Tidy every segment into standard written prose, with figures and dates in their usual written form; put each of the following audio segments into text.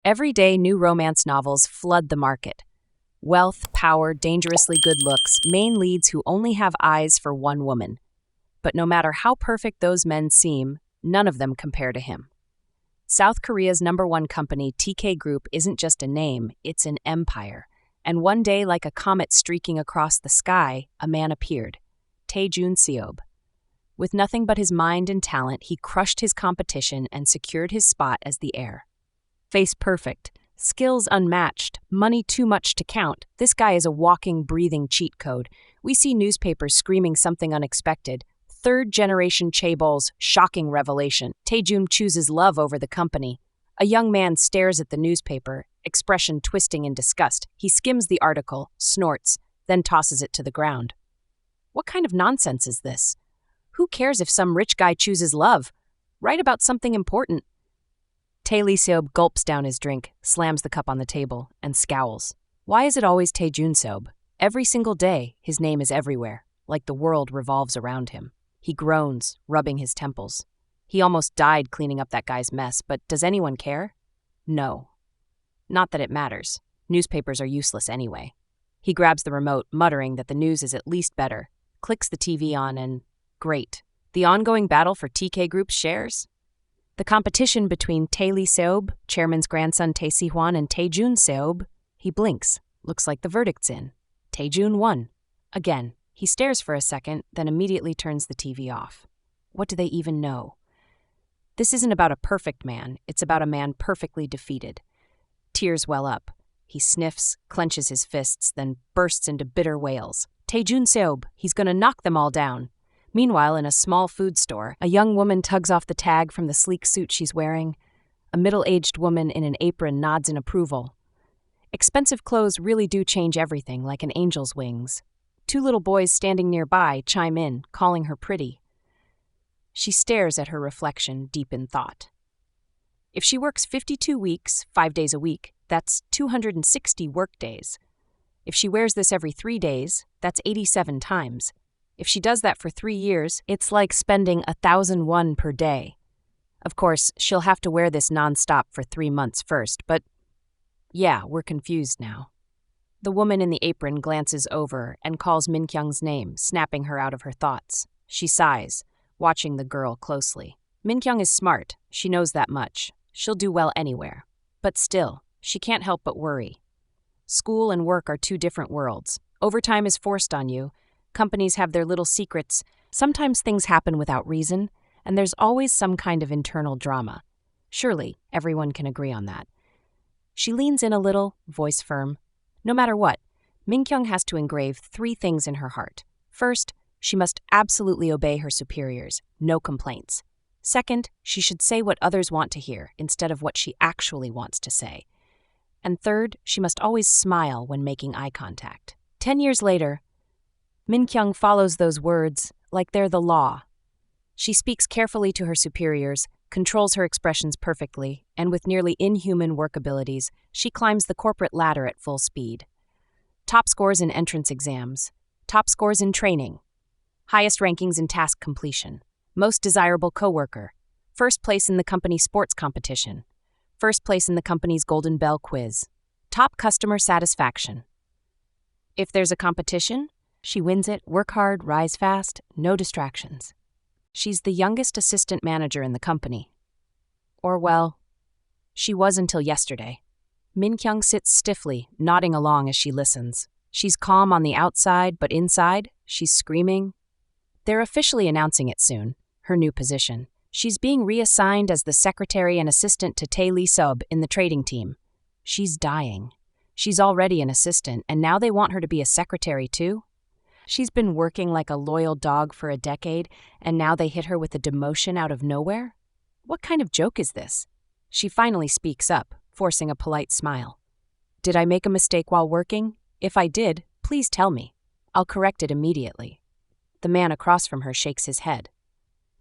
Every day, new romance novels flood the market. Wealth, power, dangerously good looks, main leads who only have eyes for one woman. But no matter how perfect those men seem, none of them compare to him. South Korea's #1 company, TK Group, isn't just a name, it's an empire. And one day, like a comet streaking across the sky, a man appeared, Tae Lee Seob. With nothing but his mind and talent, he crushed his competition and secured his spot as the heir. Face perfect, skills unmatched, money too much to count. This guy is a walking, breathing cheat code. We see newspapers screaming something unexpected. Third-generation chaebol's shocking revelation. Taejun chooses love over the company. A young man stares at the newspaper, expression twisting in disgust. He skims the article, snorts, then tosses it to the ground. What kind of nonsense is this? Who cares if some rich guy chooses love? Write about something important. Tae Lee Seob gulps down his drink, slams the cup on the table, and scowls. Why is it always Tae Lee Seob? Every single day, his name is everywhere, like the world revolves around him. He groans, rubbing his temples. He almost died cleaning up that guy's mess, but does anyone care? No. Not that it matters. Newspapers are useless anyway. He grabs the remote, muttering that the news is at least better, clicks the TV on, and great. The ongoing battle for TK Group's shares? The competition between Tae Lee Seob, chairman's grandson Tae Si-hwan, and Taejun Seob. He blinks. Looks like the verdict's in. Taejun won. Again, he stares for a second, then immediately turns the TV off. What do they even know? This isn't about a perfect man. It's about a man perfectly defeated. Tears well up. He sniffs, clenches his fists, then bursts into bitter wails. Taejun Seob, he's gonna knock them all down. Meanwhile, in a small food store, a young woman tugs off the tag from the sleek suit she's wearing. A middle-aged woman in an apron nods in approval. Expensive clothes really do change everything, like an angel's wings. 2 little boys standing nearby chime in, calling her pretty. She stares at her reflection, deep in thought. If she works 52 weeks, 5 days a week, that's 260 workdays. If she wears this every 3 days, that's 87 times. If she does that for 3 years, it's like spending 1,001 per day. Of course, she'll have to wear this nonstop for 3 months first, but yeah, we're confused now. The woman in the apron glances over and calls Minkyung's name, snapping her out of her thoughts. She sighs, watching the girl closely. Minkyung is smart, she knows that much. She'll do well anywhere. But still, she can't help but worry. School and work are 2 different worlds. Overtime is forced on you. Companies have their little secrets. Sometimes things happen without reason, and there's always some kind of internal drama. Surely, everyone can agree on that. She leans in a little, voice firm. No matter what, Minkyung has to engrave 3 things in her heart. First, she must absolutely obey her superiors, no complaints. Second, she should say what others want to hear instead of what she actually wants to say. And third, she must always smile when making eye contact. 10 years later, Minkyung follows those words like they're the law. She speaks carefully to her superiors, controls her expressions perfectly, and with nearly inhuman work abilities, she climbs the corporate ladder at full speed. Top scores in entrance exams, top scores in training, highest rankings in task completion, most desirable coworker, first place in the company sports competition, first place in the company's Golden Bell quiz, top customer satisfaction. If there's a competition, she wins it, work hard, rise fast, no distractions. She's the youngest assistant manager in the company. Or, well, she was until yesterday. Minkyung sits stiffly, nodding along as she listens. She's calm on the outside, but inside, she's screaming. They're officially announcing it soon, her new position. She's being reassigned as the secretary and assistant to Tae Lee Seob in the trading team. She's dying. She's already an assistant, and now they want her to be a secretary too? She's been working like a loyal dog for a decade, and now they hit her with a demotion out of nowhere? What kind of joke is this? She finally speaks up, forcing a polite smile. Did I make a mistake while working? If I did, please tell me. I'll correct it immediately. The man across from her shakes his head.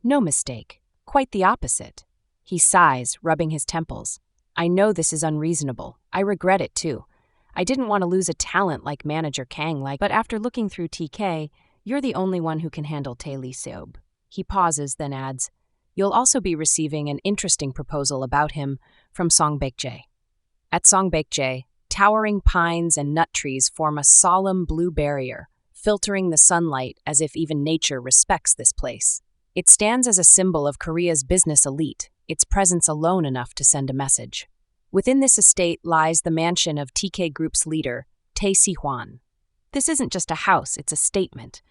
No mistake. Quite the opposite. He sighs, rubbing his temples. I know this is unreasonable. I regret it too. I didn't want to lose a talent like Manager Kang, but after looking through TK, you're the only one who can handle Tae Lee Seob. He pauses, then adds, You'll also be receiving an interesting proposal about him from Song Baek-jae. At Songbakje, towering pines and nut trees form a solemn blue barrier, filtering the sunlight as if even nature respects this place. It stands as a symbol of Korea's business elite, its presence alone enough to send a message. Within this estate lies the mansion of TK Group's leader, Tae Lee. This isn't just a house, it's a statement.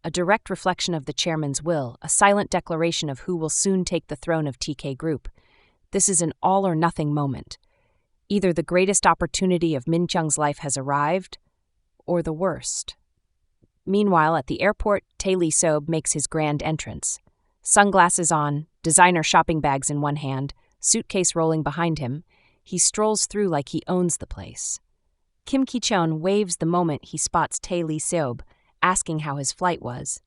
A direct reflection of the chairman's will, a silent declaration of who will soon take the throne of TK Group. This is an all-or-nothing moment. Either the greatest opportunity of Minkyung's life has arrived, or the worst. Meanwhile, at the airport, Tae Lee Seob makes his grand entrance. Sunglasses on, designer shopping bags in one hand, suitcase rolling behind him, he strolls through like he owns the place. Kim Ki-cheon waves the moment he spots Tae Lee Seob, asking how his flight was.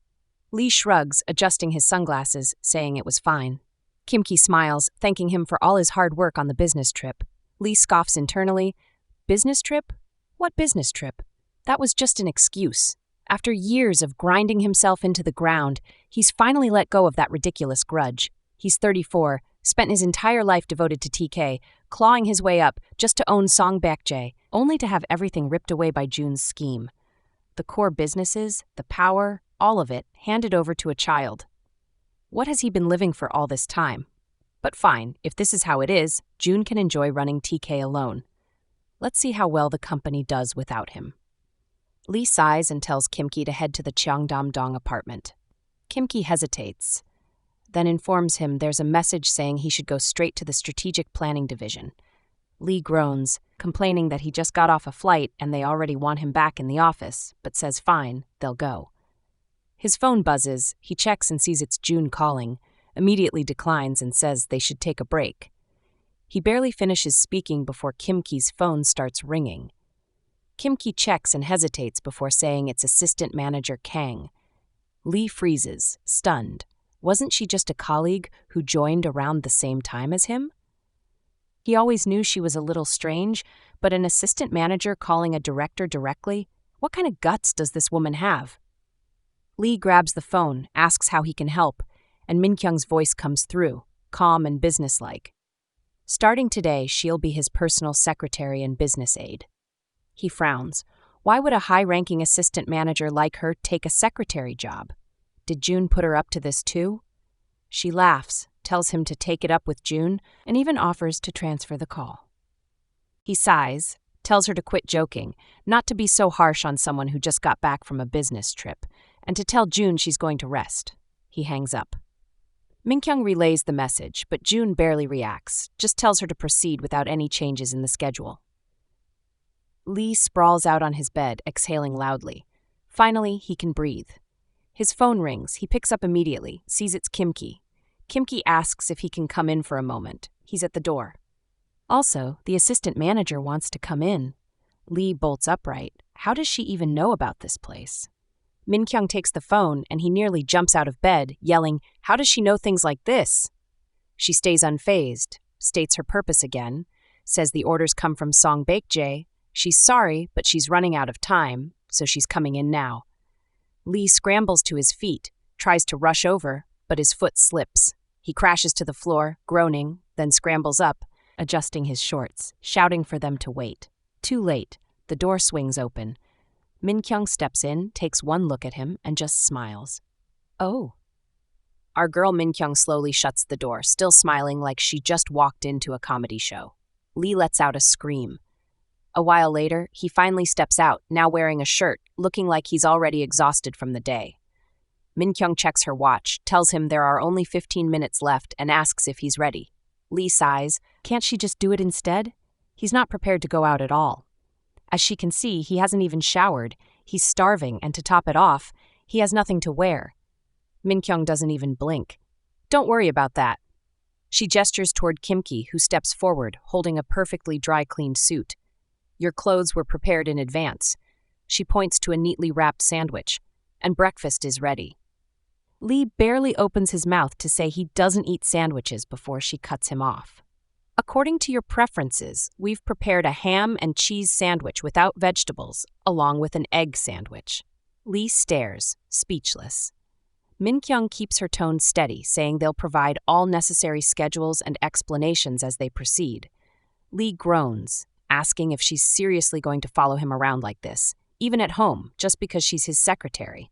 Lee shrugs, adjusting his sunglasses, saying it was fine. Kim Ki smiles, thanking him for all his hard work on the business trip. Lee scoffs internally. Business trip? What business trip? That was just an excuse. After years of grinding himself into the ground, he's finally let go of that ridiculous grudge. He's 34, spent his entire life devoted to TK, clawing his way up just to own Songbakje, only to have everything ripped away by Jun's scheme. The core businesses, the power, all of it, handed over to a child. What has he been living for all this time? But fine, if this is how it is, Jun can enjoy running TK alone. Let's see how well the company does without him. Lee sighs and tells Kim Ki to head to the Cheongdam-dong apartment. Kim Ki hesitates, then informs him there's a message saying he should go straight to the strategic planning division. Lee groans, complaining that he just got off a flight and they already want him back in the office, but says fine, they'll go. His phone buzzes, he checks and sees it's Jun calling, immediately declines and says they should take a break. He barely finishes speaking before Kim Ki's phone starts ringing. Kim Ki checks and hesitates before saying it's assistant manager Kang. Lee freezes, stunned. Wasn't she just a colleague who joined around the same time as him? He always knew she was a little strange, but an assistant manager calling a director directly? What kind of guts does this woman have? Lee grabs the phone, asks how he can help, and Minkyung's voice comes through, calm and businesslike. Starting today, she'll be his personal secretary and business aide. He frowns. Why would a high-ranking assistant manager like her take a secretary job? Did Jun put her up to this too? She laughs, tells him to take it up with Jun, and even offers to transfer the call. He sighs, tells her to quit joking, not to be so harsh on someone who just got back from a business trip, and to tell Jun she's going to rest. He hangs up. Minkyung relays the message, but Jun barely reacts, just tells her to proceed without any changes in the schedule. Lee sprawls out on his bed, exhaling loudly. Finally, he can breathe. His phone rings. He picks up immediately, sees it's Kim Ki. Kim Ki asks if he can come in for a moment. He's at the door. Also, the assistant manager wants to come in. Lee bolts upright. How does she even know about this place? Minkyung takes the phone, and he nearly jumps out of bed, yelling, "How does she know things like this?" She stays unfazed, states her purpose again, says the orders come from Songbakje. She's sorry, but she's running out of time, so she's coming in now. Lee scrambles to his feet, tries to rush over, but his foot slips. He crashes to the floor, groaning, then scrambles up, adjusting his shorts, shouting for them to wait. Too late. The door swings open. Minkyung steps in, takes one look at him, and just smiles. Oh. Our girl Minkyung slowly shuts the door, still smiling like she just walked into a comedy show. Lee lets out a scream. A while later, he finally steps out, now wearing a shirt, looking like he's already exhausted from the day. Minkyung checks her watch, tells him there are only 15 minutes left, and asks if he's ready. Lee sighs. Can't she just do it instead? He's not prepared to go out at all. As she can see, he hasn't even showered. He's starving, and to top it off, he has nothing to wear. Minkyung doesn't even blink. Don't worry about that. She gestures toward Kim Ki, who steps forward, holding a perfectly dry-cleaned suit. Your clothes were prepared in advance. She points to a neatly wrapped sandwich. And breakfast is ready. Lee barely opens his mouth to say he doesn't eat sandwiches before she cuts him off. According to your preferences, we've prepared a ham and cheese sandwich without vegetables, along with an egg sandwich. Lee stares, speechless. Minkyung keeps her tone steady, saying they'll provide all necessary schedules and explanations as they proceed. Lee groans, asking if she's seriously going to follow him around like this, even at home, just because she's his secretary.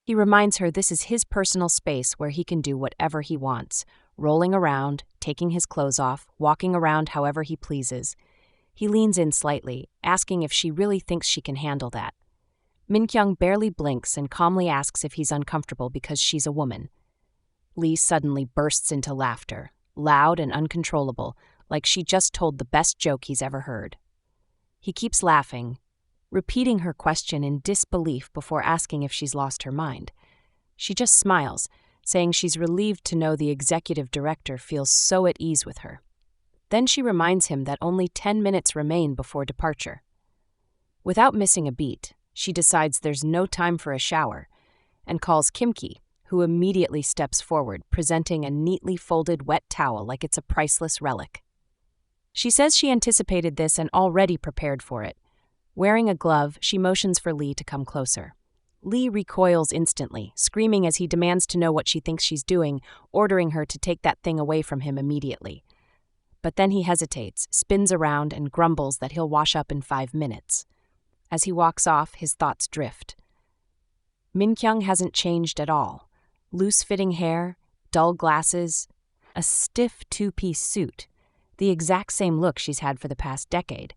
He reminds her this is his personal space where he can do whatever he wants, rolling around, taking his clothes off, walking around however he pleases. He leans in slightly, asking if she really thinks she can handle that. Minkyung barely blinks and calmly asks if he's uncomfortable because she's a woman. Lee suddenly bursts into laughter, loud and uncontrollable, like she just told the best joke he's ever heard. He keeps laughing, repeating her question in disbelief before asking if she's lost her mind. She just smiles, saying she's relieved to know the executive director feels so at ease with her. Then she reminds him that only 10 minutes remain before departure. Without missing a beat, she decides there's no time for a shower and calls Kim-ki, who immediately steps forward, presenting a neatly folded wet towel like it's a priceless relic. She says she anticipated this and already prepared for it. Wearing a glove, she motions for Lee to come closer. Lee recoils instantly, screaming as he demands to know what she thinks she's doing, ordering her to take that thing away from him immediately. But then he hesitates, spins around, and grumbles that he'll wash up in 5 minutes. As he walks off, his thoughts drift. Minkyung hasn't changed at all. Loose-fitting hair, dull glasses, a stiff 2-piece suit, the exact same look she's had for the past decade.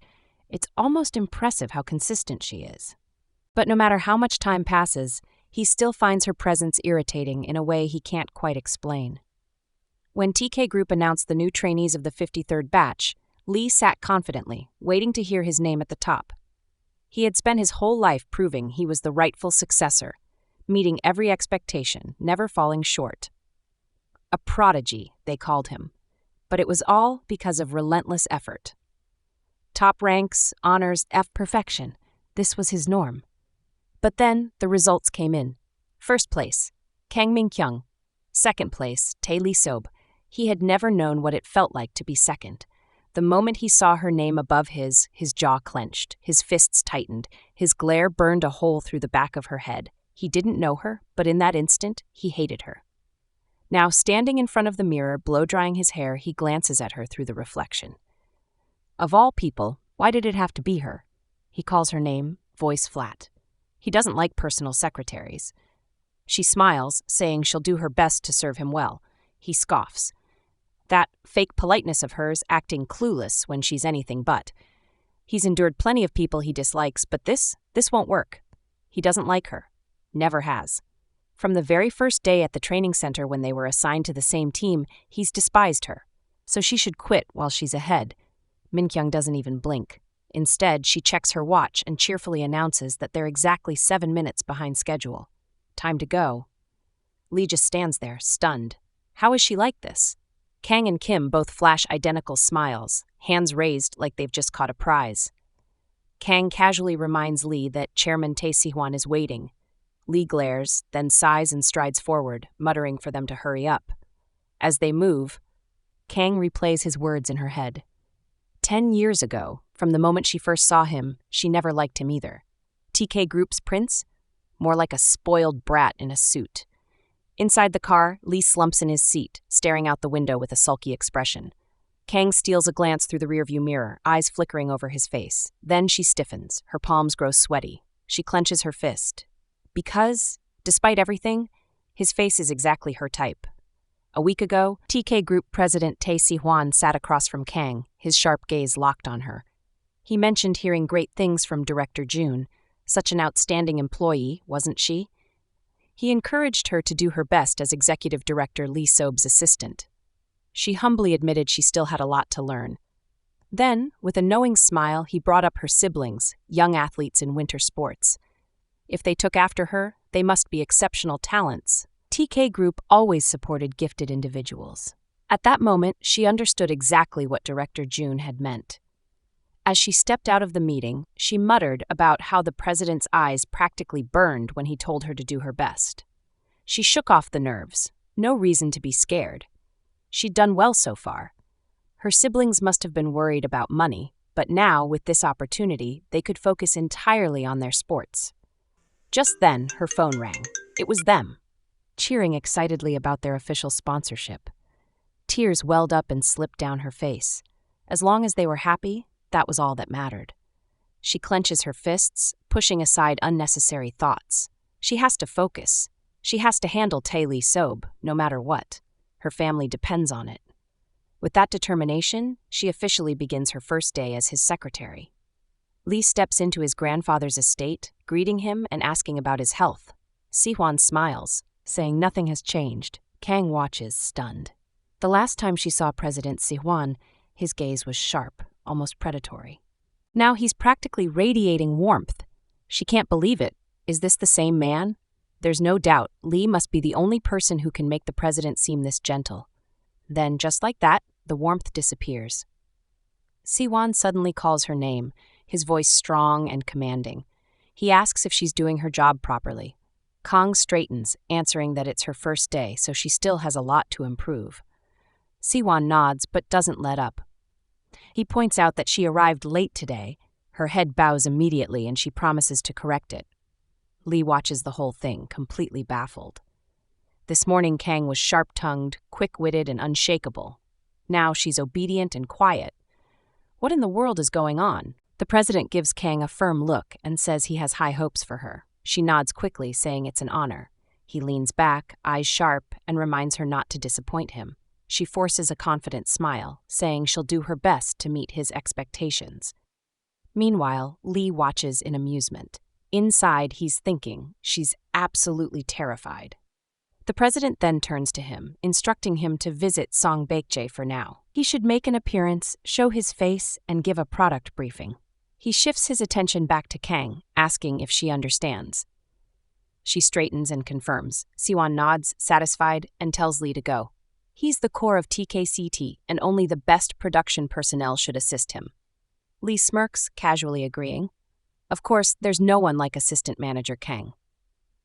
It's almost impressive how consistent she is. But no matter how much time passes, he still finds her presence irritating in a way he can't quite explain. When TK Group announced the new trainees of the 53rd batch, Lee sat confidently, waiting to hear his name at the top. He had spent his whole life proving he was the rightful successor, meeting every expectation, never falling short. A prodigy, they called him. But it was all because of relentless effort. Top ranks, honors, perfection. This was his norm. But then the results came in. First place, Kang Minkyung. Second place, Tae Lee Seob. He had never known what it felt like to be second. The moment he saw her name above his jaw clenched, his fists tightened, his glare burned a hole through the back of her head. He didn't know her, but in that instant, he hated her. Now, standing in front of the mirror, blow-drying his hair, he glances at her through the reflection. Of all people, why did it have to be her? He calls her name, voice flat. He doesn't like personal secretaries. She smiles, saying she'll do her best to serve him well. He scoffs. That fake politeness of hers, acting clueless when she's anything but. He's endured plenty of people he dislikes, but this won't work. He doesn't like her. Never has. From the very first day at the training center when they were assigned to the same team, he's despised her. So she should quit while she's ahead. Minkyung doesn't even blink. Instead, she checks her watch and cheerfully announces that they're exactly 7 minutes behind schedule. Time to go. Lee just stands there, stunned. How is she like this? Kang and Kim both flash identical smiles, hands raised like they've just caught a prize. Kang casually reminds Lee that Chairman Tae Si-hwan is waiting. Lee glares, then sighs and strides forward, muttering for them to hurry up. As they move, Kang replays his words in her head. 10 years ago, from the moment she first saw him, she never liked him either. TK Group's prince? More like a spoiled brat in a suit. Inside the car, Lee slumps in his seat, staring out the window with a sulky expression. Kang steals a glance through the rearview mirror, eyes flickering over his face. Then she stiffens, her palms grow sweaty. She clenches her fist. Because, despite everything, his face is exactly her type. A week ago, TK Group President Tae Si-hwan sat across from Kang, his sharp gaze locked on her. He mentioned hearing great things from Director June. Such an outstanding employee, wasn't she? He encouraged her to do her best as Executive Director Lee Seob's assistant. She humbly admitted she still had a lot to learn. Then, with a knowing smile, he brought up her siblings, young athletes in winter sports. If they took after her, they must be exceptional talents. TK Group always supported gifted individuals. At that moment, she understood exactly what Director June had meant. As she stepped out of the meeting, she muttered about how the president's eyes practically burned when he told her to do her best. She shook off the nerves. No reason to be scared. She'd done well so far. Her siblings must have been worried about money, but now, with this opportunity, they could focus entirely on their sports. Just then, her phone rang. It was them, cheering excitedly about their official sponsorship. Tears welled up and slipped down her face. As long as they were happy, That was all that mattered. She clenches her fists, pushing aside unnecessary thoughts. She has to focus. She has to handle Tae Lee Seob, no matter what. Her family depends on it. With that determination, she officially begins her first day as his secretary. Lee steps into his grandfather's estate, greeting him and asking about his health. Si-hwan smiles, saying nothing has changed. Kang watches, stunned. The last time she saw President Si-hwan, his gaze was sharp, almost predatory. Now he's practically radiating warmth. She can't believe it. Is this the same man? There's no doubt Lee must be the only person who can make the president seem this gentle. Then, just like that, the warmth disappears. Si-hwan suddenly calls her name, his voice strong and commanding. He asks if she's doing her job properly. Kang straightens, answering that it's her first day, so she still has a lot to improve. Si-hwan nods but doesn't let up. He points out that she arrived late today. Her head bows immediately and she promises to correct it. Lee watches the whole thing, completely baffled. This morning Kang was sharp-tongued, quick-witted, and unshakable. Now she's obedient and quiet. What in the world is going on? The president gives Kang a firm look and says he has high hopes for her. She nods quickly, saying it's an honor. He leans back, eyes sharp, and reminds her not to disappoint him. She forces a confident smile, saying she'll do her best to meet his expectations. Meanwhile, Lee watches in amusement. Inside, he's thinking she's absolutely terrified. The president then turns to him, instructing him to visit Song Baekje for now. He should make an appearance, show his face, and give a product briefing. He shifts his attention back to Kang, asking if she understands. She straightens and confirms. Si-hwan nods, satisfied, and tells Lee to go. He's the core of TKCT, and only the best production personnel should assist him. Lee smirks, casually agreeing. Of course, there's no one like Assistant Manager Kang.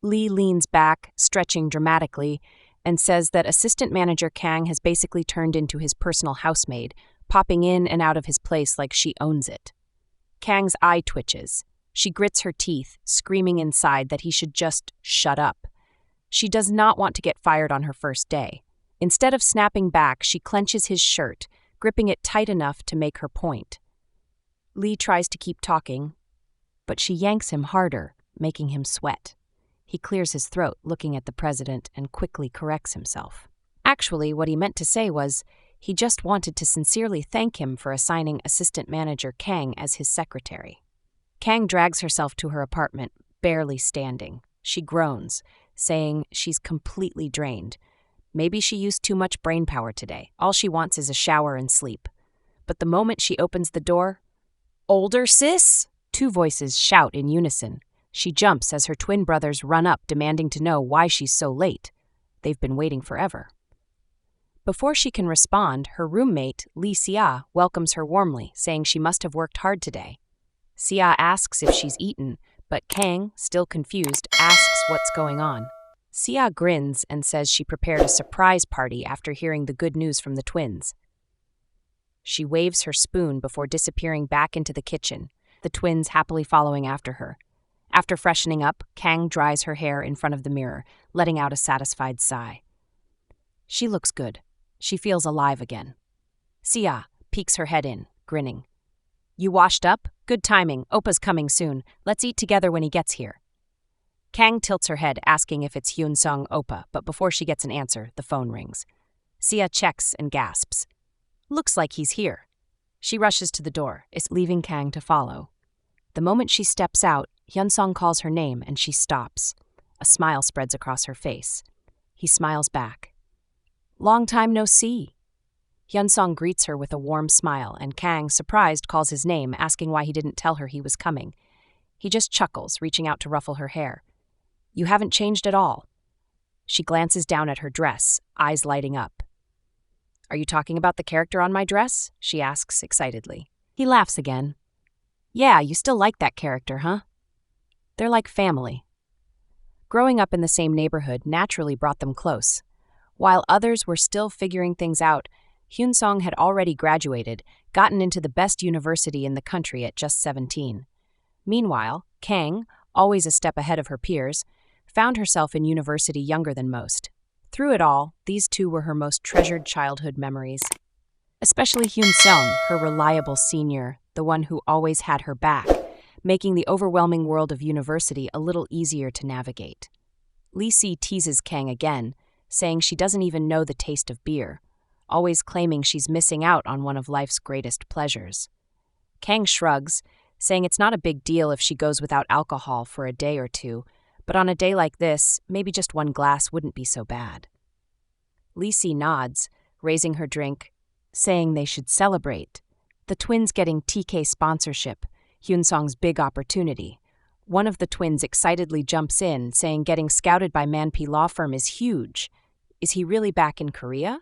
Lee leans back, stretching dramatically, and says that Assistant Manager Kang has basically turned into his personal housemaid, popping in and out of his place like she owns it. Kang's eye twitches. She grits her teeth, screaming inside that he should just shut up. She does not want to get fired on her first day. Instead of snapping back, she clenches his shirt, gripping it tight enough to make her point. Lee tries to keep talking, but she yanks him harder, making him sweat. He clears his throat, looking at the president, and quickly corrects himself. Actually, what he meant to say was, he just wanted to sincerely thank him for assigning Assistant Manager Kang as his secretary. Kang drags herself to her apartment, barely standing. She groans, saying she's completely drained. Maybe she used too much brain power today. All she wants is a shower and sleep. But the moment she opens the door, "Older sis!" Two voices shout in unison. She jumps as her twin brothers run up, demanding to know why she's so late. They've been waiting forever. Before she can respond, her roommate, Lee Seob, welcomes her warmly, saying she must have worked hard today. Seob asks if she's eaten, but Kang, still confused, asks what's going on. Seob grins and says she prepared a surprise party after hearing the good news from the twins. She waves her spoon before disappearing back into the kitchen, the twins happily following after her. After freshening up, Kang dries her hair in front of the mirror, letting out a satisfied sigh. She looks good. She feels alive again. Seob peeks her head in, grinning. "You washed up? Good timing. Oppa's coming soon. Let's eat together when he gets here." Kang tilts her head, asking if it's Hyun-sung Oppa, but before she gets an answer, the phone rings. Seob checks and gasps. Looks like he's here. She rushes to the door, leaving Kang to follow. The moment she steps out, Hyun-sung calls her name and she stops. A smile spreads across her face. He smiles back. "Long time no see." Hyun-sung greets her with a warm smile, and Kang, surprised, calls his name, asking why he didn't tell her he was coming. He just chuckles, reaching out to ruffle her hair. "You haven't changed at all." She glances down at her dress, eyes lighting up. "Are you talking about the character on my dress?" she asks excitedly. He laughs again. "Yeah, you still like that character, huh?" They're like family. Growing up in the same neighborhood naturally brought them close. While others were still figuring things out, Hyun-sung had already graduated, gotten into the best university in the country at just 17. Meanwhile, Kang, always a step ahead of her peers, found herself in university younger than most. Through it all, these two were her most treasured childhood memories. Especially Hyun-sung, her reliable senior, the one who always had her back, making the overwhelming world of university a little easier to navigate. Lee Si teases Kang again, saying she doesn't even know the taste of beer, always claiming she's missing out on one of life's greatest pleasures. Kang shrugs, saying it's not a big deal if she goes without alcohol for a day or two, but on a day like this, maybe just one glass wouldn't be so bad. Lee Si nods, raising her drink, saying they should celebrate. The twins getting TK sponsorship, Hyunsong's big opportunity. One of the twins excitedly jumps in, saying getting scouted by Manpi law firm is huge. Is he really back in Korea?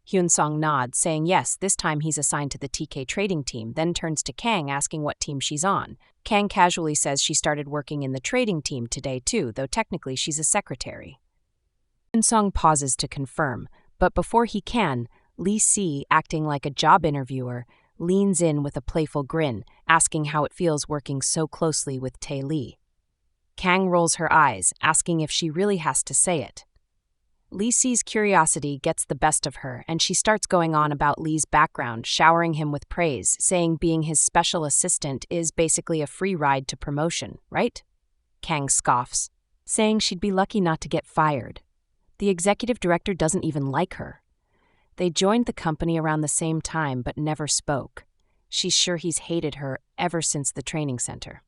Hyunsong nods, saying yes, this time he's assigned to the TK trading team, then turns to Kang asking what team she's on. Kang casually says she started working in the trading team today too, though technically she's a secretary. Hyunsong pauses to confirm, but before he can, Lee Si, acting like a job interviewer, leans in with a playful grin, asking how it feels working so closely with Tae Lee. Kang rolls her eyes, asking if she really has to say it. Lee Si's curiosity gets the best of her, and she starts going on about Lee's background, showering him with praise, saying being his special assistant is basically a free ride to promotion, right? Kang scoffs, saying she'd be lucky not to get fired. The executive director doesn't even like her. They joined the company around the same time but never spoke. She's sure he's hated her ever since the training center.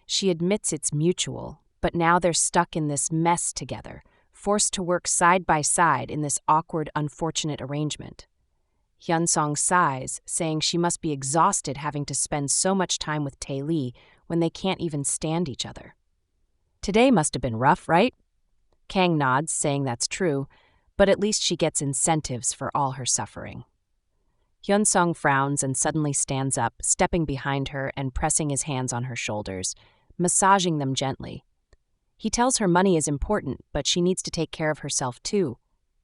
She admits it's mutual, but now they're stuck in this mess together, forced to work side by side in this awkward, unfortunate arrangement. Hyunsong sighs, saying she must be exhausted having to spend so much time with Tae Lee when they can't even stand each other. Today must have been rough, right? Kang nods, saying that's true, but at least she gets incentives for all her suffering. Hyunsong frowns and suddenly stands up, stepping behind her and pressing his hands on her shoulders, massaging them gently. He tells her money is important, but she needs to take care of herself too.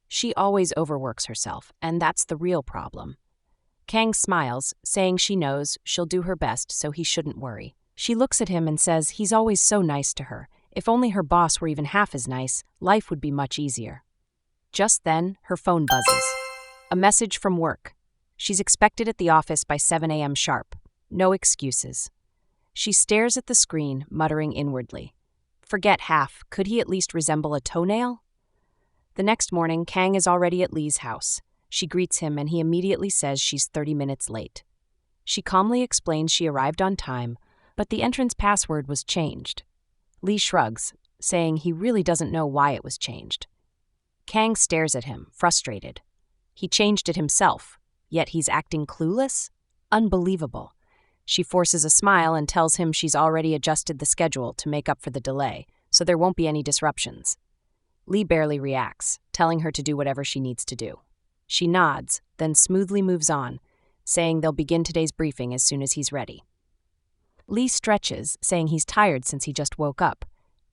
She always overworks herself, and that's the real problem. Kang smiles, saying she knows she'll do her best so he shouldn't worry. She looks at him and says he's always so nice to her. If only her boss were even half as nice, life would be much easier. Just then, her phone buzzes. A message from work. She's expected at the office by 7 a.m. sharp. No excuses. She stares at the screen, muttering inwardly. Forget half. Could he at least resemble a toenail? The next morning, Kang is already at Lee's house. She greets him and he immediately says she's 30 minutes late. She calmly explains she arrived on time, but the entrance password was changed. Lee shrugs, saying he really doesn't know why it was changed. Kang stares at him, frustrated. He changed it himself, yet he's acting clueless? Unbelievable. She forces a smile and tells him she's already adjusted the schedule to make up for the delay, so there won't be any disruptions. Lee barely reacts, telling her to do whatever she needs to do. She nods, then smoothly moves on, saying they'll begin today's briefing as soon as he's ready. Lee stretches, saying he's tired since he just woke up.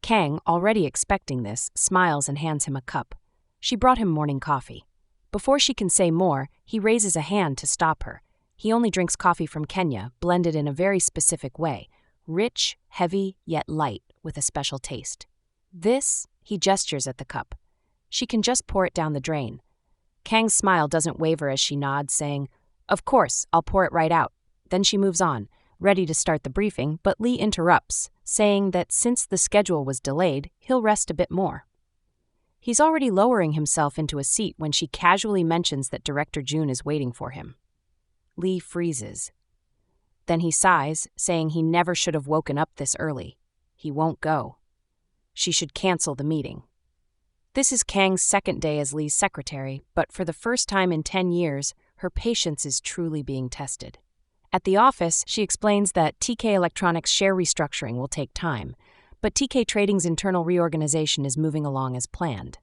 Kang, already expecting this, smiles and hands him a cup. She brought him morning coffee. Before she can say more, he raises a hand to stop her. He only drinks coffee from Kenya, blended in a very specific way. Rich, heavy, yet light, with a special taste. This, he gestures at the cup. She can just pour it down the drain. Kang's smile doesn't waver as she nods, saying, "Of course, I'll pour it right out." Then she moves on, ready to start the briefing, but Lee interrupts, saying that since the schedule was delayed, he'll rest a bit more. He's already lowering himself into a seat when she casually mentions that Director Jun is waiting for him. Lee freezes. Then he sighs, saying he never should have woken up this early. He won't go. She should cancel the meeting. This is Kang's second day as Lee's secretary, but for the first time in 10 years, her patience is truly being tested. At the office, she explains that TK Electronics' share restructuring will take time, but TK Trading's internal reorganization is moving along as planned.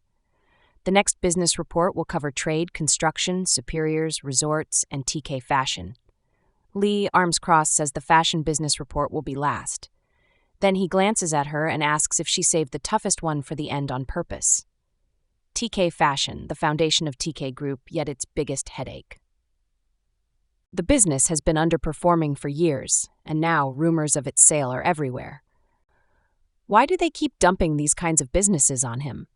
The next business report will cover trade, construction, superiors, resorts, and TK fashion. Lee, arms crossed, says the fashion business report will be last. Then he glances at her and asks if she saved the toughest one for the end on purpose. TK Fashion, the foundation of TK Group, yet its biggest headache. The business has been underperforming for years, and now rumors of its sale are everywhere. Why do they keep dumping these kinds of businesses on him?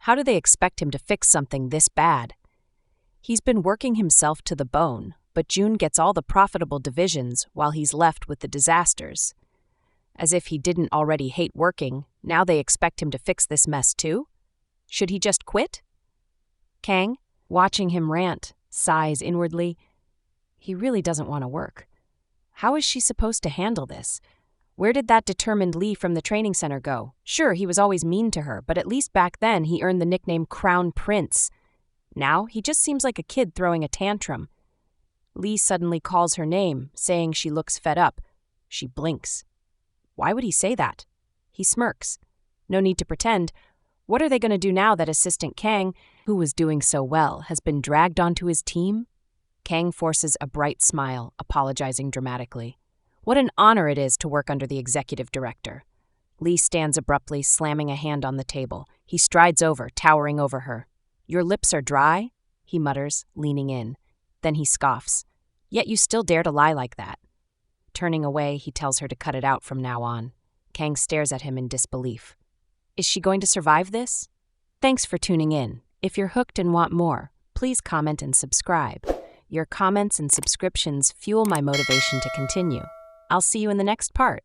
How do they expect him to fix something this bad? He's been working himself to the bone, but June gets all the profitable divisions while he's left with the disasters. As if he didn't already hate working, now they expect him to fix this mess too? Should he just quit? Kang, watching him rant, sighs inwardly. He really doesn't want to work. How is she supposed to handle this? Where did that determined Lee from the training center go? Sure, he was always mean to her, but at least back then he earned the nickname Crown Prince. Now he just seems like a kid throwing a tantrum. Lee suddenly calls her name, saying she looks fed up. She blinks. Why would he say that? He smirks. No need to pretend. What are they going to do now that Assistant Kang, who was doing so well, has been dragged onto his team? Kang forces a bright smile, apologizing dramatically. What an honor it is to work under the executive director. Lee stands abruptly, slamming a hand on the table. He strides over, towering over her. Your lips are dry? He mutters, leaning in. Then he scoffs. Yet you still dare to lie like that. Turning away, he tells her to cut it out from now on. Kang stares at him in disbelief. Is she going to survive this? Thanks for tuning in. If you're hooked and want more, please comment and subscribe. Your comments and subscriptions fuel my motivation to continue. I'll see you in the next part.